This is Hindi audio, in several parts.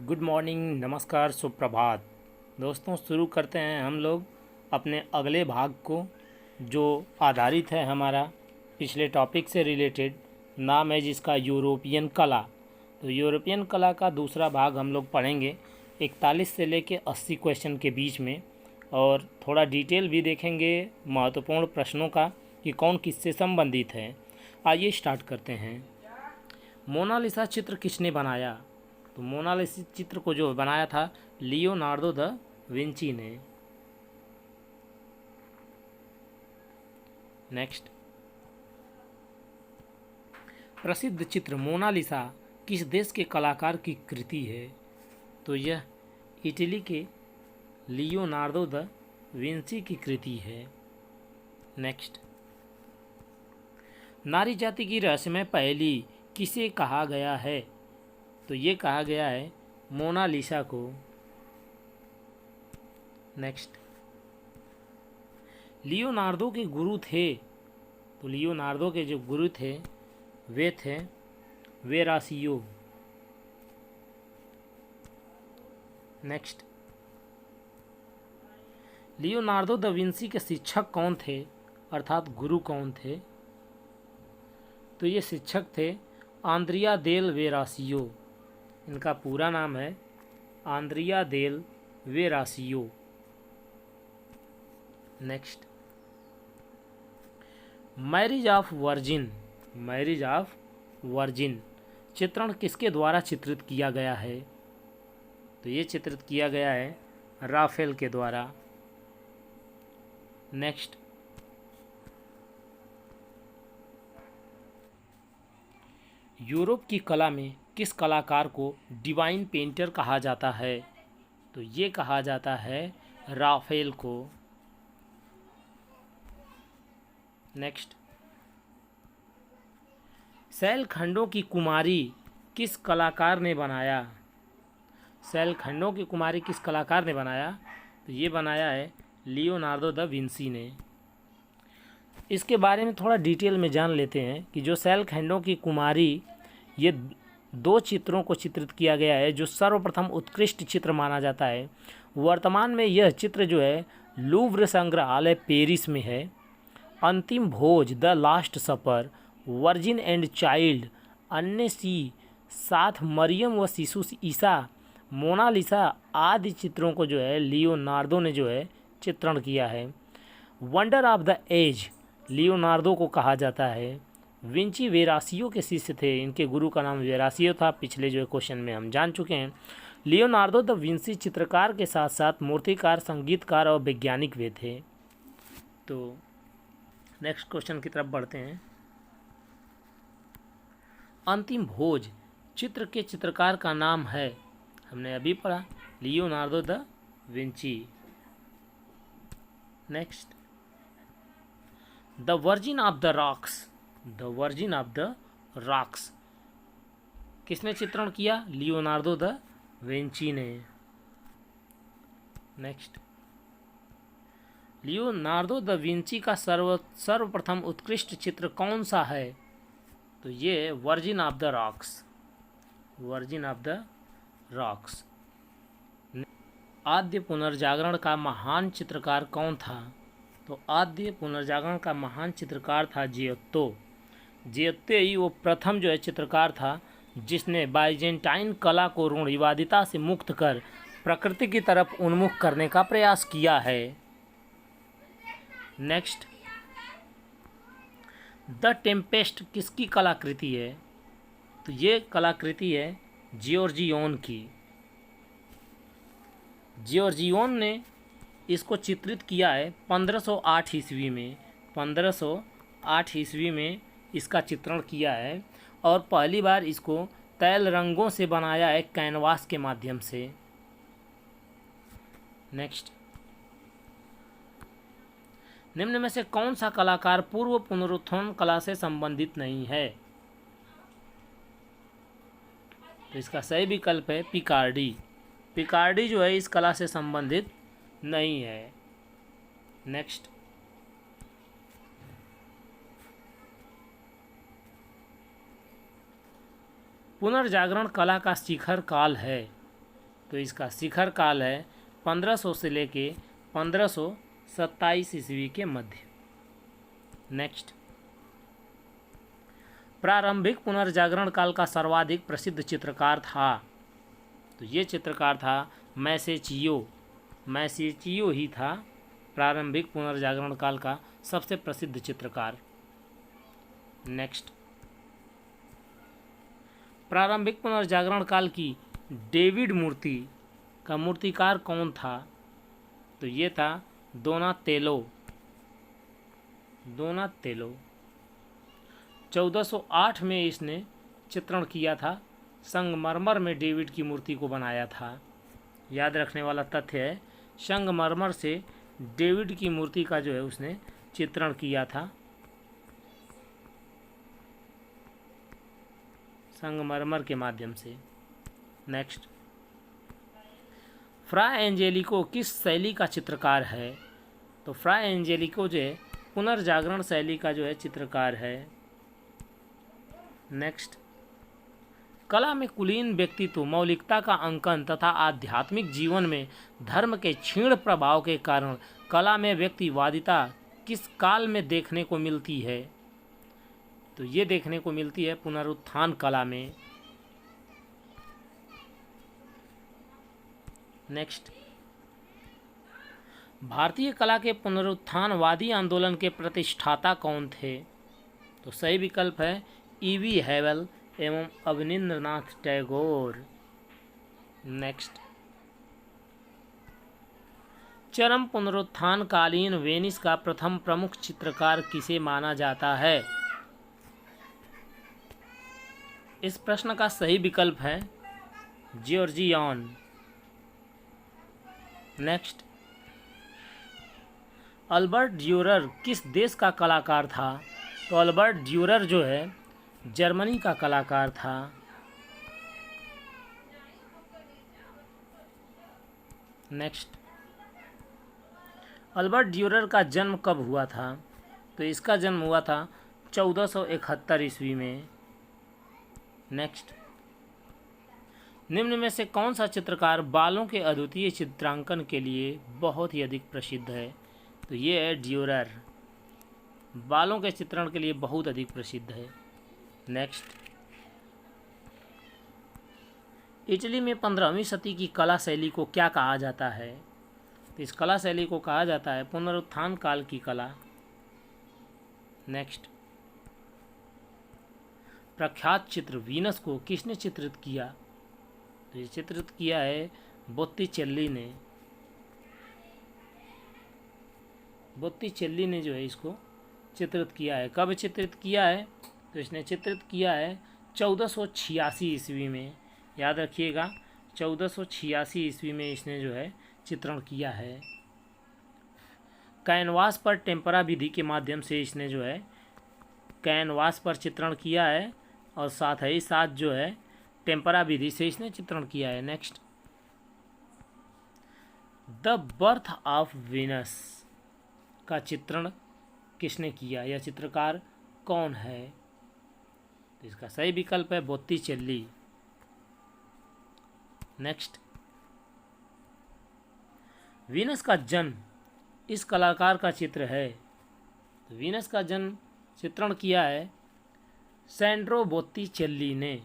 गुड मॉर्निंग, नमस्कार, सुप्रभात। दोस्तों, शुरू करते हैं हम लोग अपने अगले भाग को, जो आधारित है हमारा पिछले टॉपिक से रिलेटेड। नाम है जिसका यूरोपियन कला। तो यूरोपियन कला का दूसरा भाग हम लोग पढ़ेंगे 41 से लेके 80 क्वेश्चन के बीच में, और थोड़ा डिटेल भी देखेंगे महत्वपूर्ण प्रश्नों का कि कौन किससे संबंधित है। आइए स्टार्ट करते हैं। मोनालिसा चित्र किसने बनाया? तो मोनालिसा चित्र को जो बनाया था लियोनार्डो द विंची ने। नेक्स्ट, प्रसिद्ध चित्र मोनालिसा किस देश के कलाकार की कृति है? तो यह इटली के लियोनार्डो द विंची की कृति है। नेक्स्ट, नारी जाति की रहस्यमय पहेली किसे कहा गया है? तो ये कहा गया है मोनालिसा को। नेक्स्ट, लियोनार्डो के गुरु थे। तो लियोनार्डो के जो गुरु थे वे थे वेरासियो। नेक्स्ट, लियोनार्डो द विंसी के शिक्षक कौन थे, अर्थात गुरु कौन थे? तो ये शिक्षक थे आंद्रिया देल वेरासियो। इनका पूरा नाम है आंद्रिया देल वेरासियो। नेक्स्ट, मैरिज ऑफ वर्जिन चित्रण किसके द्वारा चित्रित किया गया है? तो ये चित्रित किया गया है राफेल के द्वारा। नेक्स्ट, यूरोप की कला में किस कलाकार को डिवाइन पेंटर कहा जाता है? तो ये कहा जाता है राफेल को। नेक्स्ट, शैलखंडों की कुमारी किस कलाकार ने बनाया? शैलखंडों की कुमारी किस कलाकार ने बनाया? तो ये बनाया है लियोनार्डो द विंसी ने। इसके बारे में थोड़ा डिटेल में जान लेते हैं कि जो शैलखंडों की कुमारी, ये दो चित्रों को चित्रित किया गया है जो सर्वप्रथम उत्कृष्ट चित्र माना जाता है। वर्तमान में यह चित्र जो है लूव्र संग्रहालय पेरिस में है। अंतिम भोज, the Last Supper, Virgin and Child, अन्य सी, साथ मरियम व शिशु ईसा, मोनालिसा आदि चित्रों को जो है लियोनार्डो ने जो है चित्रण किया है। Wonder of the age Leonardo को कहा जाता है। विंची वेरासियो के शिष्य थे। इनके गुरु का नाम वेरासियो था। पिछले जो क्वेश्चन में हम जान चुके हैं। लियोनार्डो द विंची चित्रकार के साथ साथ मूर्तिकार, संगीतकार और वैज्ञानिक वे थे। तो नेक्स्ट क्वेश्चन की तरफ बढ़ते हैं। अंतिम भोज चित्र के चित्रकार का नाम है, हमने अभी पढ़ा, Leonardo da Vinci. Next, the virgin of the rocks किसने चित्रण किया? लियोनार्डो द विंची ने। नेक्स्ट, लियोनार्डो द विंची का सर्वप्रथम उत्कृष्ट चित्र कौन सा है? तो ये वर्जिन ऑफ द रॉक्स। आद्य पुनर्जागरण का महान चित्रकार कौन था? तो आद्य पुनर्जागरण का महान चित्रकार था जियोत्तो ही वो प्रथम जो है चित्रकार था जिसने बाइजेंटाइन कला को रूढ़िवादिता से मुक्त कर प्रकृति की तरफ उन्मुख करने का प्रयास किया है। नेक्स्ट, द टेम्पेस्ट किसकी कलाकृति है? तो ये कलाकृति है जियोर्जियोन की। जियोर्जियोन ने इसको चित्रित किया है 1508 ईस्वी में। 1508 ईस्वी में इसका चित्रण किया है और पहली बार इसको तैल रंगों से बनाया है कैनवास के माध्यम से। नेक्स्ट, निम्न में से कौन सा कलाकार पूर्व पुनरुत्थान कला से संबंधित नहीं है? तो इसका सही विकल्प है पिकार्डी जो है इस कला से संबंधित नहीं है। नेक्स्ट, पुनर्जागरण कला का शिखर काल है। तो इसका शिखर काल है 1500 से लेके 1527 ईस्वी के मध्य। नेक्स्ट, प्रारंभिक पुनर्जागरण काल का सर्वाधिक प्रसिद्ध चित्रकार था। तो ये चित्रकार था मैसेचियो ही था प्रारंभिक पुनर्जागरण काल का सबसे प्रसिद्ध चित्रकार। नेक्स्ट, प्रारंभिक पुनर्जागरण काल की डेविड मूर्ति का मूर्तिकार कौन था? तो ये था दोनातेलो। 1408 में इसने चित्रण किया था, संगमरमर में डेविड की मूर्ति को बनाया था। याद रखने वाला तथ्य है, संगमरमर से डेविड की मूर्ति का जो है उसने चित्रण किया था, संगमरमर के माध्यम से। नेक्स्ट, फ्रा एंजेलिको किस शैली का चित्रकार है? तो फ्रा एंजेलिको जो है पुनर्जागरण शैली का जो है चित्रकार है। नेक्स्ट, कला में कुलीन व्यक्तित्व, मौलिकता का अंकन तथा आध्यात्मिक जीवन में धर्म के क्षीण प्रभाव के कारण कला में व्यक्तिवादिता किस काल में देखने को मिलती है? तो ये देखने को मिलती है पुनरुत्थान कला में। नेक्स्ट, भारतीय कला के पुनरुत्थानवादी आंदोलन के प्रतिष्ठाता कौन थे? तो सही विकल्प है ई.वी. हैवेल एवं अवनींद्रनाथ टैगोर। नेक्स्ट, चरम पुनरुत्थानकालीन वेनिस का प्रथम प्रमुख चित्रकार किसे माना जाता है? इस प्रश्न का सही विकल्प है जियोर्जियान। नेक्स्ट, अल्बर्ट ड्यूरर किस देश का कलाकार था? तो अल्बर्ट ड्यूरर जो है जर्मनी का कलाकार था। नेक्स्ट, अल्बर्ट ड्यूरर का जन्म कब हुआ था? तो इसका जन्म हुआ था 1471 ईस्वी में। नेक्स्ट, निम्न में से कौन सा चित्रकार बालों के अद्वितीय चित्रांकन के लिए बहुत ही अधिक प्रसिद्ध है? तो ये है ड्यूरर, बालों के चित्रण के लिए बहुत अधिक प्रसिद्ध है। नेक्स्ट, इटली में 15वीं सदी की कला शैली को क्या कहा जाता है? तो इस कला शैली को कहा जाता है पुनरुत्थान काल की कला। नेक्स्ट, प्रख्यात चित्र वीनस को किसने चित्रित किया? तो ये चित्रित किया है बोत्तिचेल्ली ने। बोत्तिचेल्ली ने जो है इसको चित्रित किया है। कब चित्रित किया है? तो इसने चित्रित किया है 1486 ईस्वी में। याद रखिएगा 1486 ईस्वी में इसने जो है चित्रण किया है। कैनवास पर टेम्परा विधि के माध्यम से इसने जो है कैनवास पर चित्रण किया है और साथ ही साथ जो है टेम्परा विधि से इसने चित्रण किया है। Next, the birth of Venus का चित्रण किसने किया? यह चित्रकार कौन है? तो इसका सही विकल्प है बोत्तिचेल्ली। नेक्स्ट, वीनस का जन्म इस कलाकार का चित्र है। तो वीनस का जन्म चित्रण किया है सैंड्रो बोत्तिचेल्ली ने।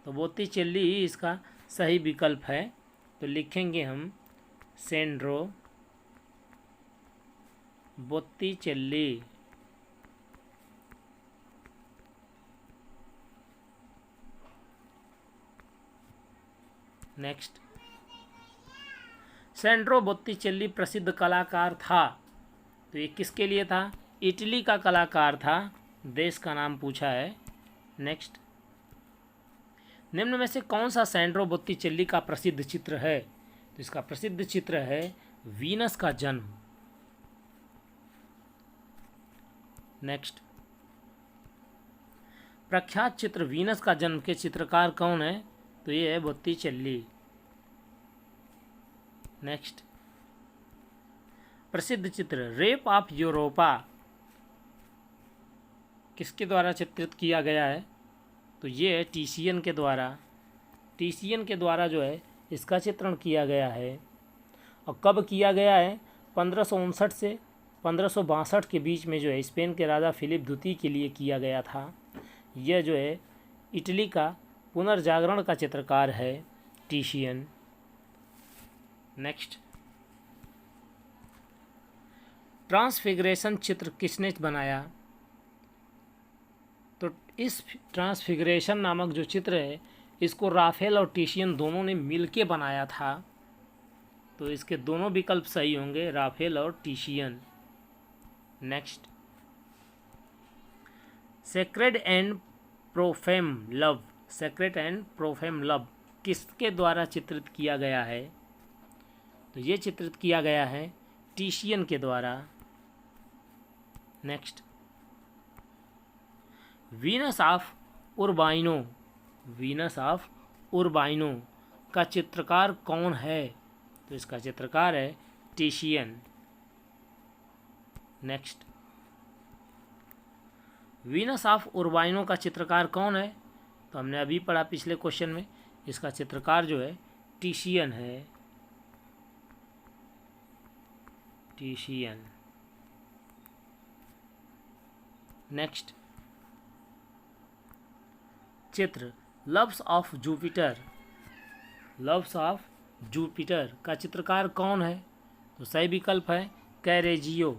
तो बोत्तिचेल्ली ही इसका सही विकल्प है। तो लिखेंगे हम सैंड्रो बोत्तिचेल्ली। नेक्स्ट, सैंड्रो बोत्तिचेल्ली प्रसिद्ध कलाकार था। तो ये किसके लिए था? इटली का कलाकार था। देश का नाम पूछा है। नेक्स्ट, निम्न में से कौन सा सैंड्रो बोत्तिचेल्ली का प्रसिद्ध चित्र है? तो इसका प्रसिद्ध चित्र है वीनस का जन्म। नेक्स्ट, प्रख्यात चित्र वीनस का जन्म के चित्रकार कौन है? तो ये है बोत्तिचेल्ली। नेक्स्ट, प्रसिद्ध चित्र रेप ऑफ यूरोपा किसके द्वारा चित्रित किया गया है? तो ये है टीशियन के द्वारा। टीशियन के द्वारा जो है इसका चित्रण किया गया है। और कब किया गया है? 1559 से 1562 के बीच में जो है स्पेन के राजा फिलिप द्वितीय के लिए किया गया था। यह जो है इटली का पुनर्जागरण का चित्रकार है टिशियन। नेक्स्ट, ट्रांसफिगरेशन चित्र किसने बनाया? तो इस ट्रांसफिगरेशन नामक जो चित्र है इसको राफेल और टिशियन दोनों ने मिलके बनाया था। तो इसके दोनों विकल्प सही होंगे, राफेल और Titian. Next, sacred and profane love, sacred and profane love किसके द्वारा चित्रित किया गया है? तो ये चित्रित किया गया है टिशियन के द्वारा। Next, Venus of Urbino, Venus of Urbino का चित्रकार कौन है? तो इसका चित्रकार है Titian. Next, Venus of Urbino का चित्रकार कौन है? तो हमने अभी पढ़ा पिछले क्वेश्चन में, इसका चित्रकार जो है टिशियन है, टिशियन। नेक्स्ट, चित्र loves of Jupiter, loves of Jupiter का चित्रकार कौन है? तो सही विकल्प है कैरेजियो।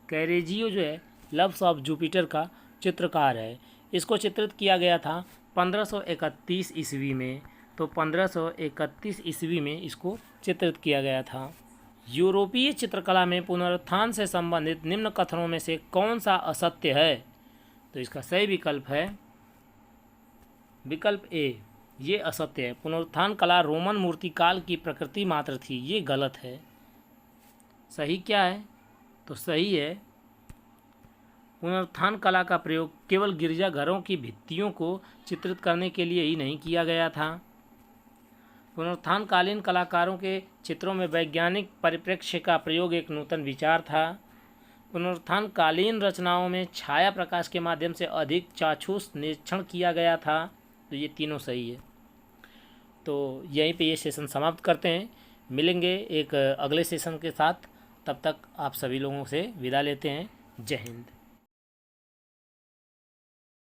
कैरेजियो जो है लव्स ऑफ जुपिटर का चित्रकार है। इसको चित्रित किया गया था 1531 ईस्वी में। तो 1531 ईस्वी में इसको चित्रित किया गया था। यूरोपीय चित्रकला में पुनरुत्थान से संबंधित निम्न कथनों में से कौन सा असत्य है? तो इसका सही विकल्प है विकल्प ए, ये असत्य है। पुनरुत्थान कला रोमन मूर्तिकाल की प्रकृति मात्र थी, ये गलत है। सही क्या है? तो सही है पुनरुत्थान कला का प्रयोग केवल गिरजाघरों की भित्तियों को चित्रित करने के लिए ही नहीं किया गया था। पुनरुत्थानकालीन कलाकारों के चित्रों में वैज्ञानिक परिप्रेक्ष्य का प्रयोग एक नूतन विचार था। पुनरुत्थानकालीन रचनाओं में छाया प्रकाश के माध्यम से अधिक चाक्षुष निरीक्षण किया गया था। तो ये तीनों सही है। तो यहीं पे ये सेशन समाप्त करते हैं। मिलेंगे एक अगले सेशन के साथ। तब तक आप सभी लोगों से विदा लेते हैं। जय हिंद।